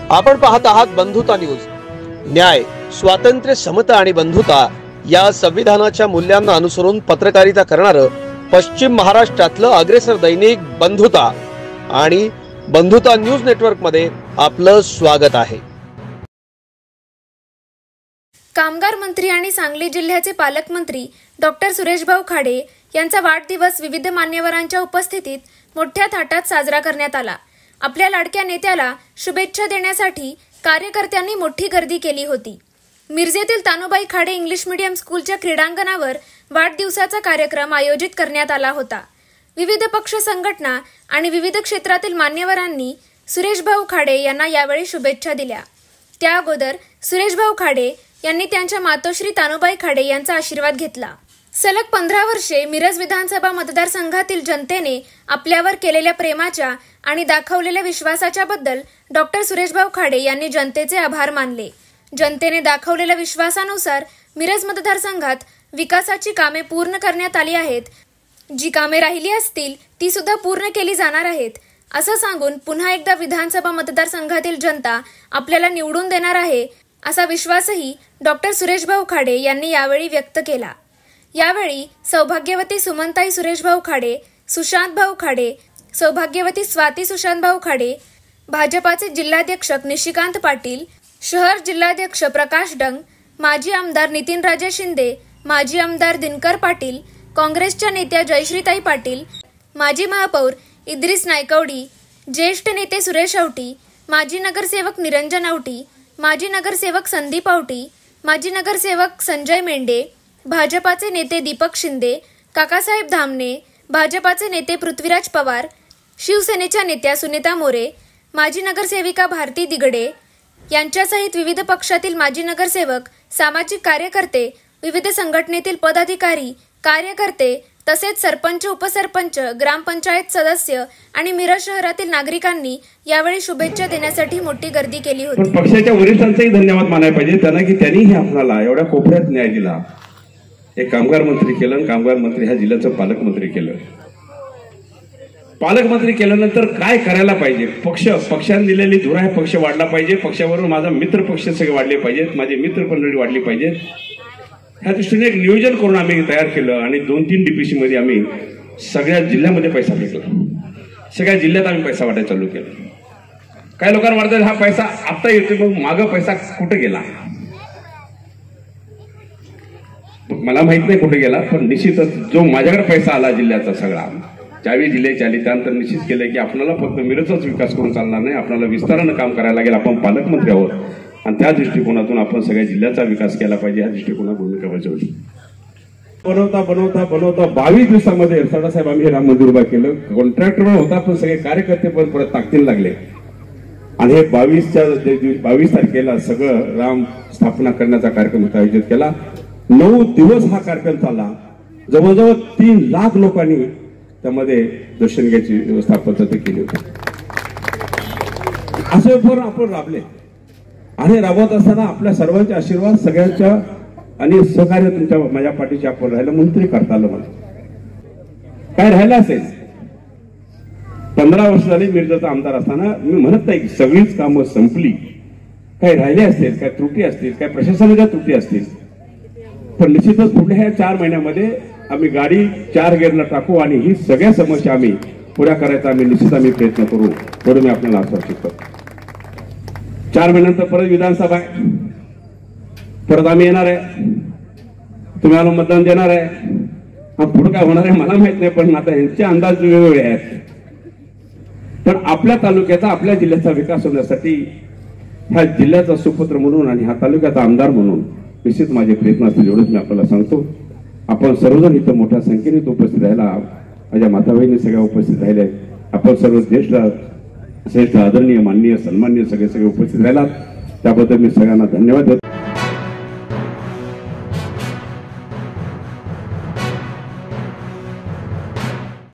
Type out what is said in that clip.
आपण पाहत आहात बंधुता न्यूज। न्याय, स्वातंत्र्य, समता आणि बंधुता या संविधानाच्या मूल्यांना अनुसरून पत्रकारिता करणारं पश्चिम महाराष्ट्रातलं अग्रेसर दैनिक बंधुता आणि बंधुता न्यूज नेटवर्क मध्ये आपलं स्वागत आहे। कामगार मंत्री आणि सांगली जिल्ह्याचे पालकमंत्री डॉक्टर सुरेशभाऊ खाडे यांचा वाढदिवस विविध मान्यवरांच्या उपस्थितीत मोठ्या थाटात साजरा करण्यात आला। आपल्या लाडक्या नेत्याला शुभेच्छा देण्यासाठी कार्यकर्त्यांनी मोठी गर्दी केली होती। मिरजेतील तानुबाई खाडे इंग्लिश मीडियम स्कूलच्या क्रीडांगणावर वाढदिवसाचा कार्यक्रम आयोजित करण्यात आला होता। विविध पक्ष संघटना आणि विविध क्षेत्रातील मान्यवरांनी सुरेशभाऊ खाडे यांना यावेळी शुभेच्छा दिल्या। त्या अगोदर सुरेशभाऊ खाडे यांनी त्यांच्या मातोश्री तानुबाई खाडे यांचा आशीर्वाद घेतला। सलग 15 वर्षे मिरज विधानसभा मतदारसंघातील जनतेने आपल्यावर केलेल्या प्रेमाच्या आणि दाखवलेल्या विश्वासाच्या बद्दल डॉक्टर सुरेशभाऊ खाडे यांनी जनतेचे आभार मानले। जनतेने दाखवलेल्या विश्वासानुसार मिरज मतदारसंघात विकासाची कामे पूर्ण करण्यात आली आहेत। जी कामे राहिली असतील ती सुद्धा पूर्ण केली जाणार आहेत असं सांगून पुन्हा एकदा विधानसभा मतदारसंघातील जनता आपल्याला निवडून देणार आहे असा विश्वासही डॉक्टर सुरेशभाऊ खाडे यांनी यावेळी व्यक्त केला। यावेळी सौभाग्यवती सुमनताई सुरेशभाऊ खाडे, सुशांतभाऊ खाडे, सौभाग्यवती स्वाती सुशांतभाऊ खाडे, भाजपाचे जिल्हाध्यक्ष निशिकांत पाटील, शहर जिल्हाध्यक्ष प्रकाश डंग, माजी आमदार नितीनराजे शिंदे, माजी आमदार दिनकर पाटील, काँग्रेसच्या नेत्या जयश्रीताई पाटील, माजी महापौर इद्रिस नायकवडी, ज्येष्ठ नेते सुरेश औटी, माजी नगरसेवक निरंजन औटी, माजी नगरसेवक संदीप औटी, माजी नगरसेवक संजय मेंढे, भाजपाचे नेते दीपक शिंदे, काकासाहेब धामणे, भाजपाचे नेते पृथ्वीराज पवार, शिवसेनेच्या नेत्या सुनीता मोरे, माजी नगरसेविका भारती दिगडे यांच्यासहित विविध पक्षातील माजी नगरसेवक, सामाजिक कार्यकर्ते, विविध संघटनेतील पदाधिकारी, कार्यकर्ते तसेच सरपंच, उपसरपंच, ग्रामपंचायत सदस्य आणि मिरज शहरातील नागरिकांनी यावेळी शुभेच्छा देण्यासाठी मोठी गर्दी केली होती। पक्षाच्या वरिष्ठांचाही धन्यवाद मानायला पाहिजे त्यांना की त्यांनीही आपल्याला एवढ्या कोपऱ्यात न्याय दिला। एक कामगार मंत्री केलं, कामगार मंत्री ह्या जिल्ह्याचं पालकमंत्री केलं। पालकमंत्री केल्यानंतर काय करायला पाहिजे? पक्षाने दिलेली धुरा आहे, पक्ष वाढला पाहिजे, पक्षाबरोबर माझा मित्र पक्ष सगळे वाढले पाहिजेत, माझे मित्र मंडळी वाढली पाहिजेत। ह्या दृष्टीने एक नियोजन करून आम्ही तयार केलं आणि 2-3 DPC मध्ये आम्ही सगळ्या जिल्ह्यामध्ये पैसा फेकला। सगळ्या जिल्ह्यात आम्ही पैसा वाटायला चालू केलं। काही लोकांना वाटतं हा पैसा आता येतो, मग मागं पैसा कुठे गेला? मला माहित नाही कुठे गेला, पण निश्चितच जो माझ्याकडे पैसा आला जिल्ह्याचा सगळा 40 जिल्ह्याचे आले, त्यानंतर निश्चित केलं की आपल्याला फक्त मिरजचाच विकास करून चालणार नाही, आपल्याला विस्तारानं काम करायला लागेल। आपण पालकमंत्री आहोत आणि त्या दृष्टिकोनातून आपण सगळ्या जिल्ह्याचा विकास केला पाहिजे या दृष्टिकोनात भूमिका बजावली। बनवता 22 दिवसामध्ये साहेब आम्ही राम मंदिर उभा केलं। कॉन्ट्रॅक्टर होता पण सगळे कार्यकर्ते पण परत ताकदीला लागले आणि हे 22 तारखेला सगळं राम स्थापना करण्याचा कार्यक्रम आयोजित केला। 9 दिवस हा कार्यक्रम चालला। जवळजवळ 3 लाख लोकांनी त्यामध्ये दर्शन घ्यायची व्यवस्था पद्धती केली होती। असे पण आपण राबले आणि राबवत असताना आपल्या सर्वांचे आशीर्वाद, सगळ्यांच्या आणि सहकार्य तुमच्या माझ्या पाठीशी आपण राहिलं म्हणून तरी करता आलं। मला काय राहिलं असेल 15 वर्ष झाली मिरजेचा आमदार असताना मी म्हणत नाही की सगळीच कामं संपली, काही राहिले असतील, काही त्रुटी असतील, काही प्रशासनाच्या त्रुटी असतील, पण निश्चितच पुढल्या 4 महिन्यामध्ये आम्ही गाडी 4 गिअरला टाकू आणि ही सगळ्या समस्या आम्ही पुऱ्या करायचा आम्ही प्रयत्न करू एवढं मी आपल्याला आश्वासित करतो। 4 महिन्यानंतर परत विधानसभा आहे, परत आम्ही येणार आहे, तुम्ही आलो मतदान देणार आहे। पुढे काय होणार आहे मला माहित नाही, पण आता यांचे अंदाज वेगवेगळे आहेत। पण आपल्या तालुक्याचा, आपल्या जिल्ह्याचा विकास होण्यासाठी ह्या जिल्ह्याचा सुपुत्र म्हणून आणि ह्या तालुक्याचा आमदार म्हणून निश्चित माझे प्रयत्न असतील एवढंच मी आपल्याला सांगतो। आपण सर्वजण इथं मोठ्या संख्येने उपस्थित राहिला, माझ्या माताबहिणी सगळ्या उपस्थित राहिल्या, आपण सर्व श्रेष्ठ आदरणीय माननीय सन्माननीय सगळे उपस्थित राहिलात, त्याबद्दल मी सगळ्यांना धन्यवाद देतो।